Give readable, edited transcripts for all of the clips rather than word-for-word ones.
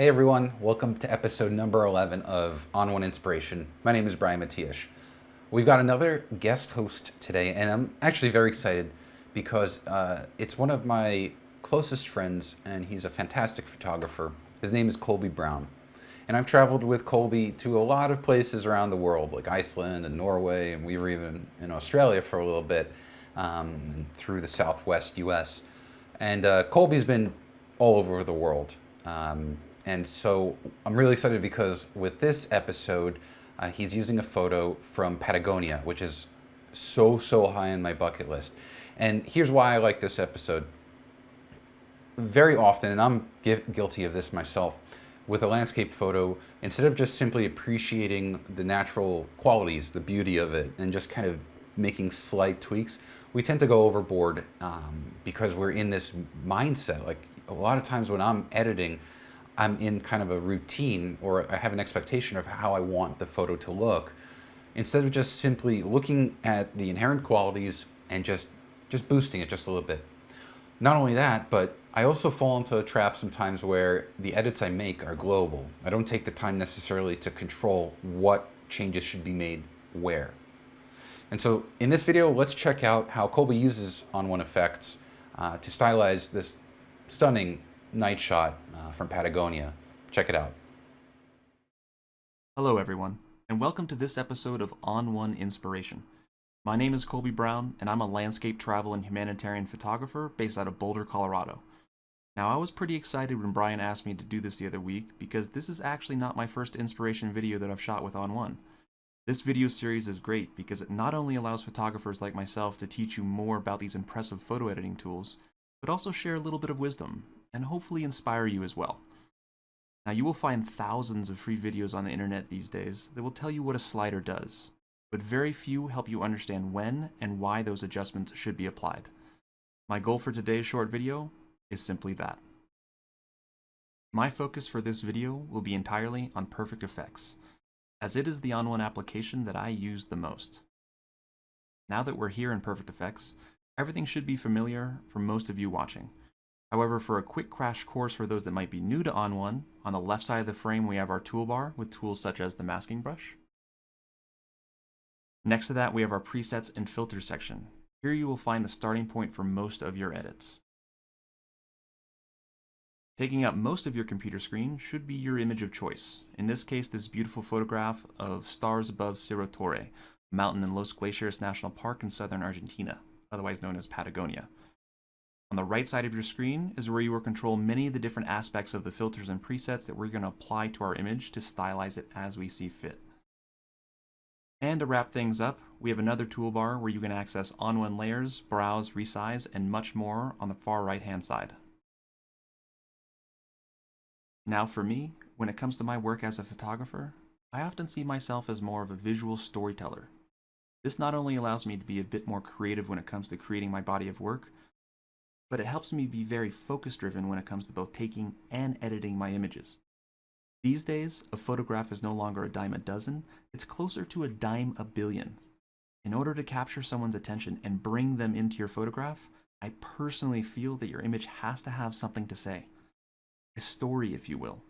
Hey everyone, welcome to episode number 11 of On1 Inspiration. My name is Brian Matias. We've got another guest host today, and I'm actually very excited because it's one of my closest friends, and he's a fantastic photographer. His name is Colby Brown. And I've traveled with Colby to a lot of places around the world, like Iceland and Norway, and we were even in Australia for a little bit, through the Southwest US. And Colby's been all over the world. And so I'm really excited because with this episode, he's using a photo from Patagonia, which is so high on my bucket list. And here's why I like this episode. Very often, and I'm guilty of this myself, with a landscape photo, instead of just simply appreciating the natural qualities, the beauty of it, and just kind of making slight tweaks, we tend to go overboard because we're in this mindset. Like a lot of times when I'm editing, I'm in kind of a routine, or I have an expectation of how I want the photo to look, instead of just simply looking at the inherent qualities and just boosting it just a little bit. Not only that, but I also fall into a trap sometimes where the edits I make are global. I don't take the time necessarily to control what changes should be made where. And so in this video, let's check out how Colby uses ON1 effects to stylize this stunning night shot from Patagonia. Check it out. Hello everyone, and welcome to this episode of On1 Inspiration. My name is Colby Brown, and I'm a landscape travel and humanitarian photographer based out of Boulder, Colorado. Now, I was pretty excited when Brian asked me to do this the other week, because this is actually not my first inspiration video that I've shot with ON1. This video series is great because it not only allows photographers like myself to teach you more about these impressive photo editing tools, but also share a little bit of wisdom, and hopefully inspire you as well. Now, you will find thousands of free videos on the internet these days that will tell you what a slider does, but very few help you understand when and why those adjustments should be applied. My goal for today's short video is simply that. My focus for this video will be entirely on Perfect Effects, as it is the ON1 application that I use the most. Now that we're here in Perfect Effects, everything should be familiar for most of you watching. However, for a quick crash course for those that might be new to ON1, on the left side of the frame we have our toolbar with tools such as the masking brush. Next to that we have our presets and filters section. Here you will find the starting point for most of your edits. Taking up most of your computer screen should be your image of choice. In this case, this beautiful photograph of stars above Cerro Torre, a mountain in Los Glaciares National Park in southern Argentina, otherwise known as Patagonia. On the right side of your screen is where you will control many of the different aspects of the filters and presets that we're going to apply to our image to stylize it as we see fit. And to wrap things up, we have another toolbar where you can access ON1 layers, browse, resize, and much more on the far right hand side. Now for me, when it comes to my work as a photographer, I often see myself as more of a visual storyteller. This not only allows me to be a bit more creative when it comes to creating my body of work, but it helps me be very focus-driven when it comes to both taking and editing my images. These days, a photograph is no longer a dime a dozen, it's closer to a dime a billion. In order to capture someone's attention and bring them into your photograph, I personally feel that your image has to have something to say. A story, if you will.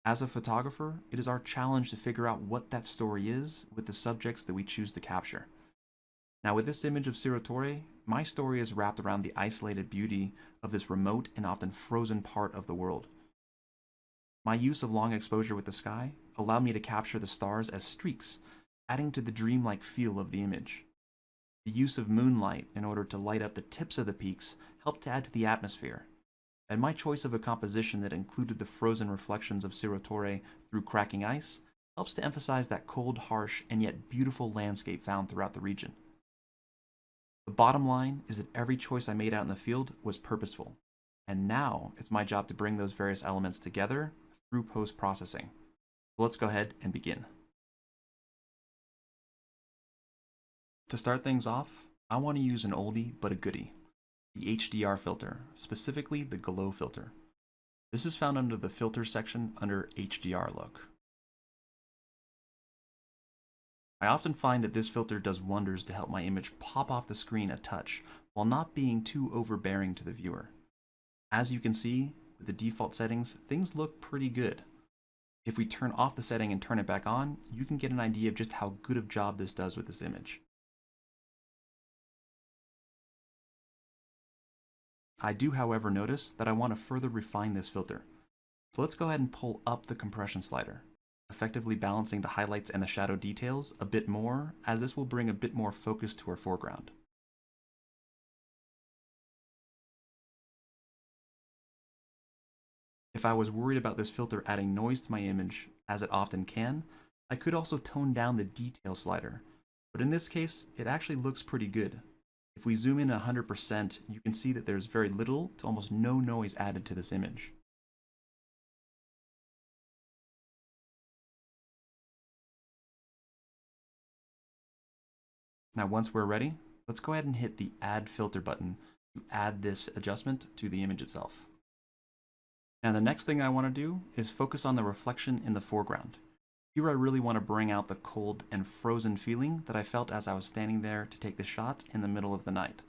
As a photographer, it is our challenge to figure out what that story is with the subjects that we choose to capture. Now with this image of Cerro Torre, my story is wrapped around the isolated beauty of this remote and often frozen part of the world. My use of long exposure with the sky allowed me to capture the stars as streaks, adding to the dreamlike feel of the image. The use of moonlight in order to light up the tips of the peaks helped to add to the atmosphere. And my choice of a composition that included the frozen reflections of Cerro Torre through cracking ice helps to emphasize that cold, harsh, and yet beautiful landscape found throughout the region. The bottom line is that every choice I made out in the field was purposeful, and now it's my job to bring those various elements together through post-processing. So let's go ahead and begin. To start things off, I want to use an oldie but a goodie, the HDR filter, specifically the glow filter. This is found under the filter section under HDR look. I often find that this filter does wonders to help my image pop off the screen a touch while not being too overbearing to the viewer. As you can see, with the default settings, things look pretty good. If we turn off the setting and turn it back on, you can get an idea of just how good of a job this does with this image. I do, however, notice that I want to further refine this filter. So let's go ahead and pull up the compression slider, effectively balancing the highlights and the shadow details a bit more, as this will bring a bit more focus to our foreground. If I was worried about this filter adding noise to my image, as it often can, I could also tone down the detail slider, but in this case, it actually looks pretty good. If we zoom in 100%, you can see that there's very little to almost no noise added to this image. Now once we're ready, let's go ahead and hit the Add Filter button to add this adjustment to the image itself. Now the next thing I want to do is focus on the reflection in the foreground. Here I really want to bring out the cold and frozen feeling that I felt as I was standing there to take the shot in the middle of the night.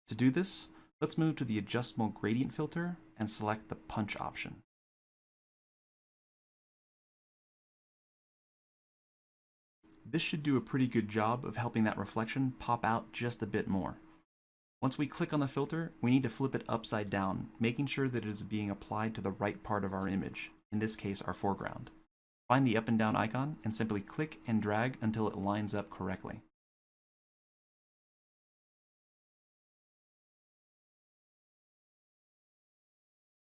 To do this, let's move to the adjustable gradient filter and select the punch option. This should do a pretty good job of helping that reflection pop out just a bit more. Once we click on the filter, we need to flip it upside down, making sure that it is being applied to the right part of our image, in this case our foreground. Find the up and down icon and simply click and drag until it lines up correctly.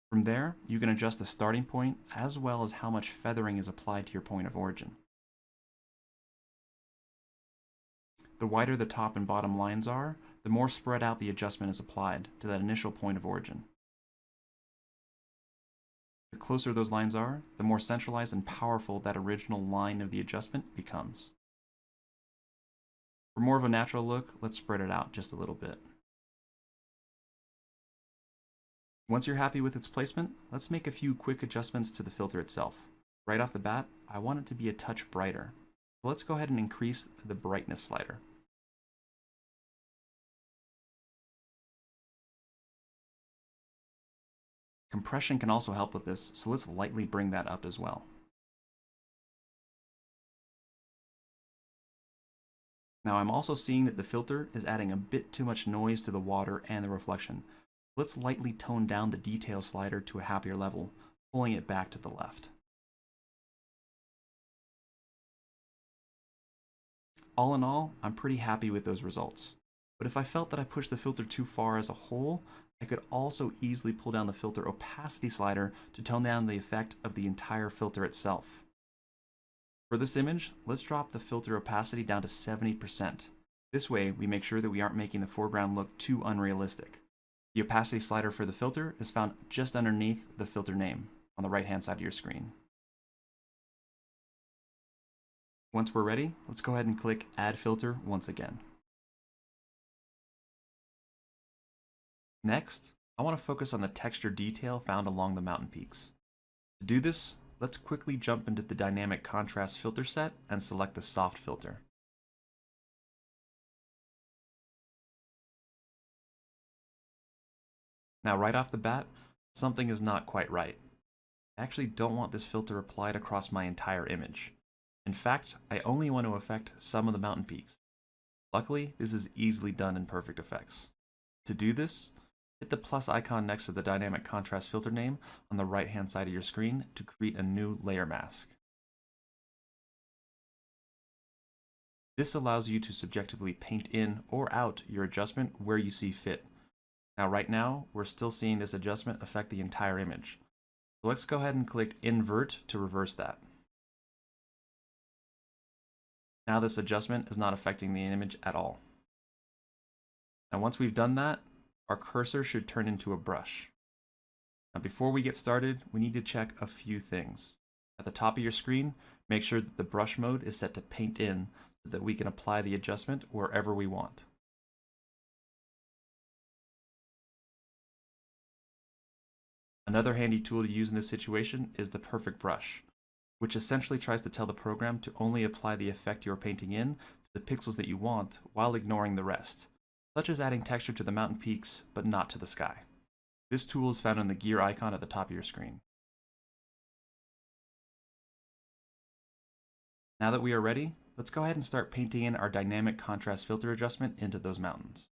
From there, you can adjust the starting point as well as how much feathering is applied to your point of origin. The wider the top and bottom lines are, the more spread out the adjustment is applied to that initial point of origin. The closer those lines are, the more centralized and powerful that original line of the adjustment becomes. For more of a natural look, let's spread it out just a little bit. Once you're happy with its placement, let's make a few quick adjustments to the filter itself. Right off the bat, I want it to be a touch brighter. So let's go ahead and increase the brightness slider. Compression can also help with this, so let's lightly bring that up as well. Now I'm also seeing that the filter is adding a bit too much noise to the water and the reflection. Let's lightly tone down the detail slider to a happier level, pulling it back to the left. All in all, I'm pretty happy with those results. But if I felt that I pushed the filter too far as a whole, I could also easily pull down the filter opacity slider to tone down the effect of the entire filter itself. For this image, let's drop the filter opacity down to 70%. This way, we make sure that we aren't making the foreground look too unrealistic. The opacity slider for the filter is found just underneath the filter name on the right-hand side of your screen. Once we're ready, let's go ahead and click Add Filter once again. Next, I want to focus on the texture detail found along the mountain peaks. To do this, let's quickly jump into the dynamic contrast filter set and select the soft filter. Now right off the bat, something is not quite right. I actually don't want this filter applied across my entire image. In fact, I only want to affect some of the mountain peaks. Luckily, this is easily done in Perfect Effects. To do this, hit the plus icon next to the dynamic contrast filter name on the right-hand side of your screen to create a new layer mask. This allows you to subjectively paint in or out your adjustment where you see fit. Now right now, we're still seeing this adjustment affect the entire image. So let's go ahead and click Invert to reverse that. Now this adjustment is not affecting the image at all. Now once we've done that, our cursor should turn into a brush. Now before we get started, we need to check a few things. At the top of your screen, make sure that the brush mode is set to paint in so that we can apply the adjustment wherever we want. Another handy tool to use in this situation is the perfect brush, which essentially tries to tell the program to only apply the effect you're painting in to the pixels that you want while ignoring the rest, such as adding texture to the mountain peaks but not to the sky. This tool is found in the gear icon at the top of your screen. Now that we are ready, let's go ahead and start painting in our dynamic contrast filter adjustment into those mountains.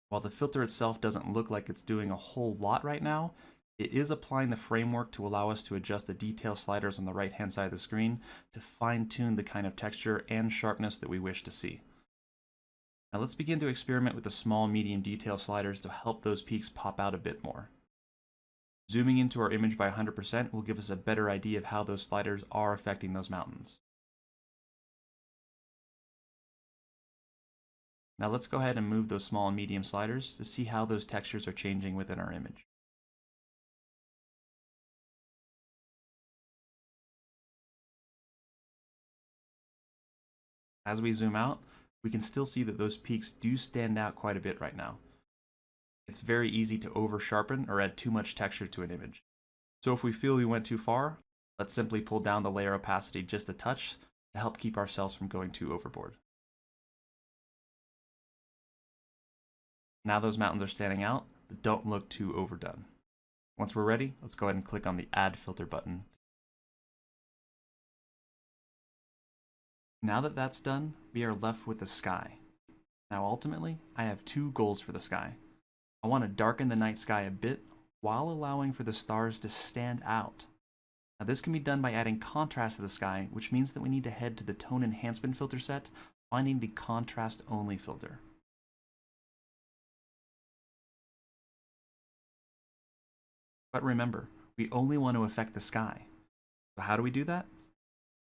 While the filter itself doesn't look like it's doing a whole lot right now, it is applying the framework to allow us to adjust the detail sliders on the right hand side of the screen to fine-tune the kind of texture and sharpness that we wish to see. Now let's begin to experiment with the small medium detail sliders to help those peaks pop out a bit more. Zooming into our image by 100% will give us a better idea of how those sliders are affecting those mountains. Now let's go ahead and move those small and medium sliders to see how those textures are changing within our image. As we zoom out, we can still see that those peaks do stand out quite a bit right now. It's very easy to over sharpen or add too much texture to an image. So if we feel we went too far, let's simply pull down the layer opacity just a touch to help keep ourselves from going too overboard. Now those mountains are standing out, but don't look too overdone. Once we're ready, let's go ahead and click on the Add Filter button. Now that that's done, we are left with the sky. Now ultimately, I have two goals for the sky. I want to darken the night sky a bit while allowing for the stars to stand out. Now this can be done by adding contrast to the sky, which means that we need to head to the Tone Enhancement filter set, finding the Contrast Only filter. But remember, we only want to affect the sky. So how do we do that?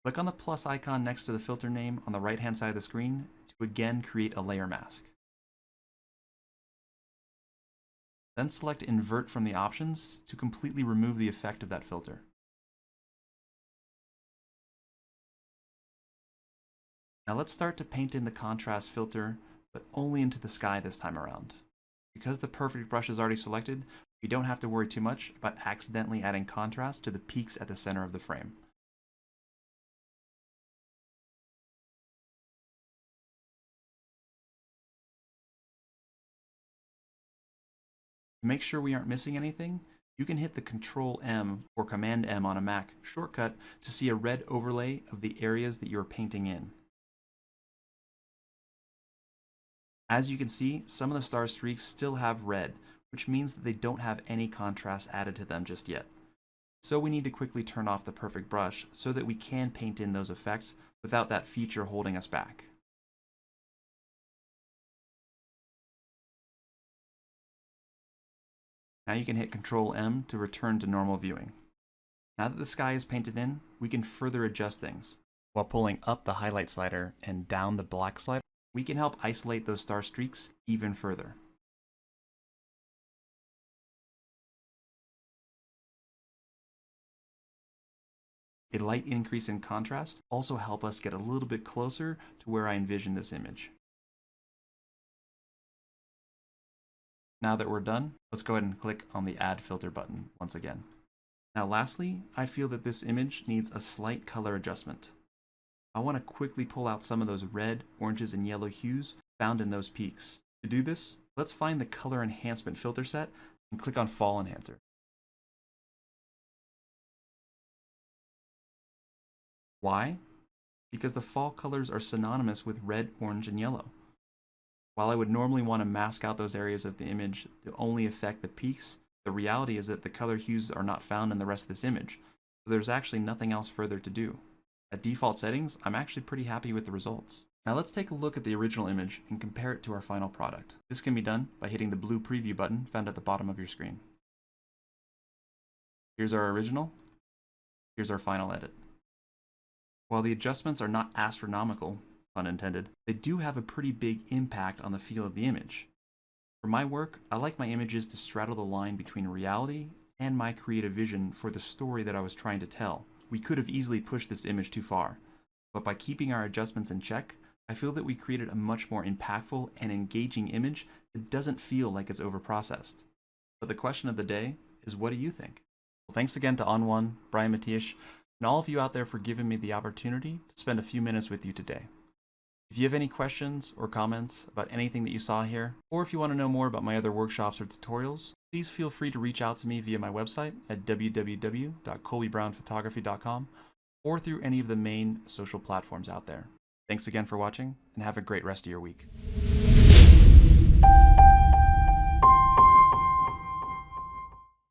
Click on the plus icon next to the filter name on the right hand side of the screen to again create a layer mask. Then select Invert from the options to completely remove the effect of that filter. Now let's start to paint in the contrast filter, but only into the sky this time around. Because the perfect brush is already selected, we don't have to worry too much about accidentally adding contrast to the peaks at the center of the frame. To make sure we aren't missing anything, you can hit the Control M or Command M on a Mac shortcut to see a red overlay of the areas that you're painting in. As you can see, some of the star streaks still have red, which means that they don't have any contrast added to them just yet. So we need to quickly turn off the perfect brush so that we can paint in those effects without that feature holding us back. Now you can hit Control M to return to normal viewing. Now that the sky is painted in, we can further adjust things. While pulling up the highlight slider and down the black slider, we can help isolate those star streaks even further. A light increase in contrast also helps us get a little bit closer to where I envision this image. Now that we're done, let's go ahead and click on the Add Filter button once again. Now lastly, I feel that this image needs a slight color adjustment. I want to quickly pull out some of those red, oranges, and yellow hues found in those peaks. To do this, let's find the Color Enhancement filter set and click on Fall Enhancer. Why? Because the fall colors are synonymous with red, orange, and yellow. While I would normally want to mask out those areas of the image to only affect the peaks, the reality is that the color hues are not found in the rest of this image, so there's actually nothing else further to do. At default settings, I'm actually pretty happy with the results. Now let's take a look at the original image and compare it to our final product. This can be done by hitting the blue preview button found at the bottom of your screen. Here's our original. Here's our final edit. While the adjustments are not astronomical, pun intended, they do have a pretty big impact on the feel of the image. For my work, I like my images to straddle the line between reality and my creative vision for the story that I was trying to tell. We could have easily pushed this image too far, but by keeping our adjustments in check, I feel that we created a much more impactful and engaging image that doesn't feel like it's overprocessed. But the question of the day is, what do you think? Well, thanks again to ON1, Brian Matias. and all of you out there for giving me the opportunity to spend a few minutes with you today. If you have any questions or comments about anything that you saw here, or if you want to know more about my other workshops or tutorials, please feel free to reach out to me via my website at www.colbybrownphotography.com or through any of the main social platforms out there. Thanks again for watching, and have a great rest of your week.